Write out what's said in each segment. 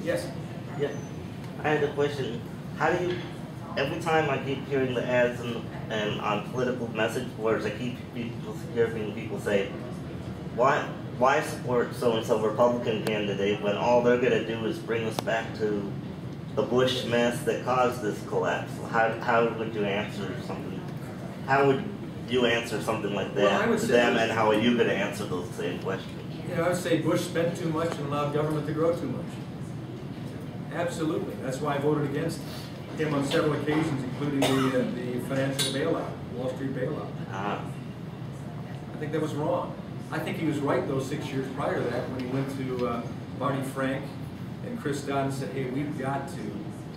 Yes. Yeah. I had a question. How do you, every time I keep hearing the ads and on political message boards, I keep hearing people say, why support so-and-so Republican candidate when all they're going to do is bring us back to the Bush mess that caused this collapse? How would you answer something? How would you answer something like that to them, and how are you going to answer those same questions? Yeah, I would say Bush spent too much and allowed government to grow too much. Absolutely. That's why I voted against him on several occasions, including the financial bailout, Wall Street bailout. I think that was wrong. I think he was right, though, 6 years prior to that, when he went to Barney Frank and Chris Dodd and said, hey, we've got to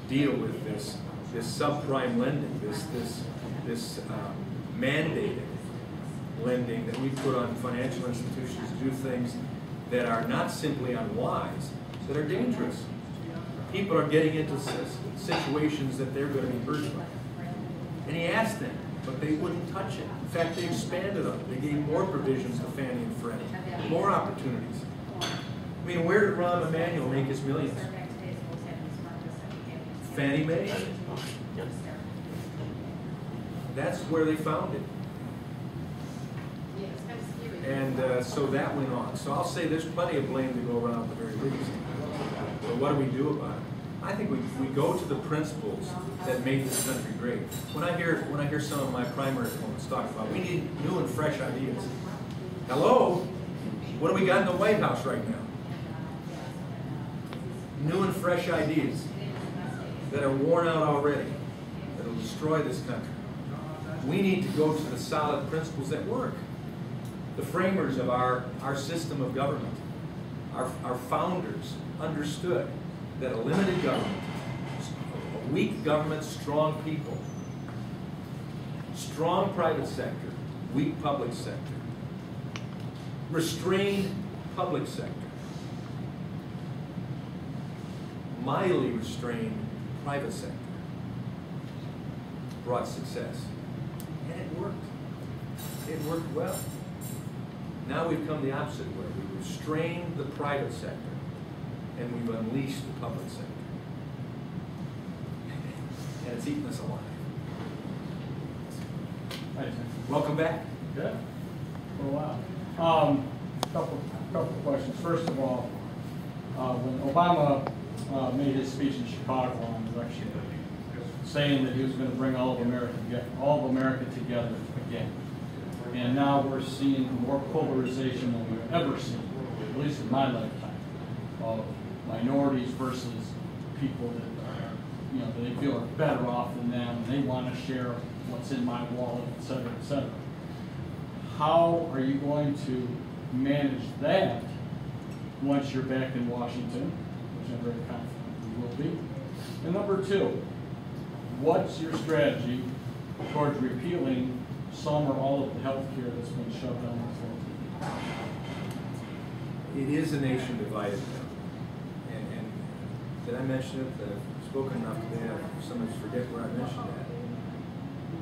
deal with this subprime lending, this mandated lending that we put on financial institutions to do things that are not simply unwise, that are dangerous. People are getting into situations that they're going to be hurt by. And he asked them, but they wouldn't touch it. In fact, they expanded on it. They gave more provisions to Fannie and Freddie, more opportunities. I mean, where did Rahm Emanuel make his millions? Fannie Mae. That's where they found it. And so that went on. So I'll say there's plenty of blame to go around at the very least. But what do we do about it? I think we go to the principles that made this country great. When I hear some of my primary opponents talk about we need new and fresh ideas. Hello? What do we got in the White House right now? New and fresh ideas that are worn out already, that will destroy this country. We need to go to the solid principles that work. The framers of our system of government, our founders, understood that a limited government, a weak government, strong people, strong private sector, weak public sector, restrained public sector, mildly restrained private sector brought success. And it worked. It worked well. Now we've come the opposite way. We've restrained the private sector and we've unleashed the public sector. And it's eaten us alive. Welcome back. Good. For a while. Couple of questions. First of all, when Obama made his speech in Chicago on election day, saying that he was going to bring all of America together again. And now we're seeing more polarization than we've ever seen, at least in my lifetime, of minorities versus people that that they feel are better off than them, and they want to share what's in my wallet, et cetera, et cetera. How are you going to manage that once you're back in Washington, which I'm very confident you will be? And number two, what's your strategy towards repealing some or all of the health care that's been shoved down our throat? It is a nation divided now. And did I mention it? I've spoken enough today, I sometimes forget where I mentioned that.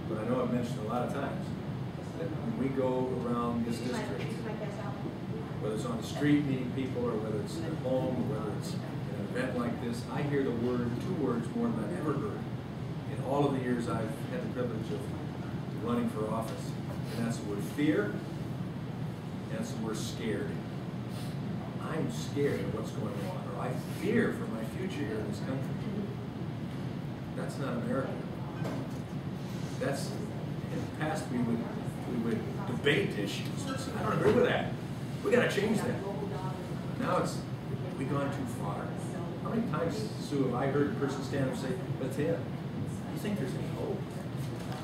But I know I've mentioned it a lot of times. That when we go around this district, whether it's on the street meeting people, or whether it's at home, or whether it's an event like this, I hear the two words more than I've ever heard in all of the years I've had the privilege of running for office. And that's the word fear, and that's the word scared. I'm scared of what's going on, or I fear for my future here in this country. That's not America. That's, in the past we would debate issues. I don't agree with that. We got to change that. Now we've gone too far. How many times, Sue, have I heard a person stand up and say, "That's it. You think there's any hope?"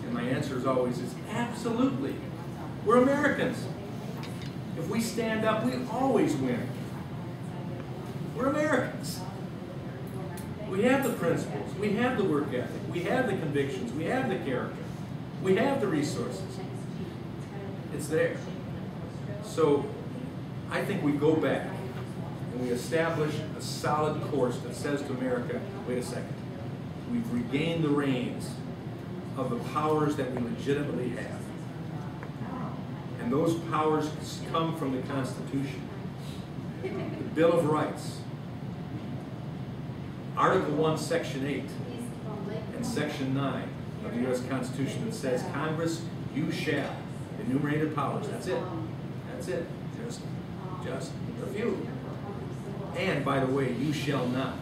And my answer is always absolutely. We're Americans. If we stand up, we always win. We're Americans. We have the principles. We have the work ethic. We have the convictions. We have the character. We have the resources. It's there. So I think we go back and we establish a solid course that says to America, wait a second, we've regained the reins of the powers that we legitimately have. And those powers come from the Constitution, the Bill of Rights, Article 1, Section 8, and Section 9 of the U.S. Constitution that says, Congress, you shall, enumerated powers, that's it. That's it. Just a few. And, by the way, you shall not.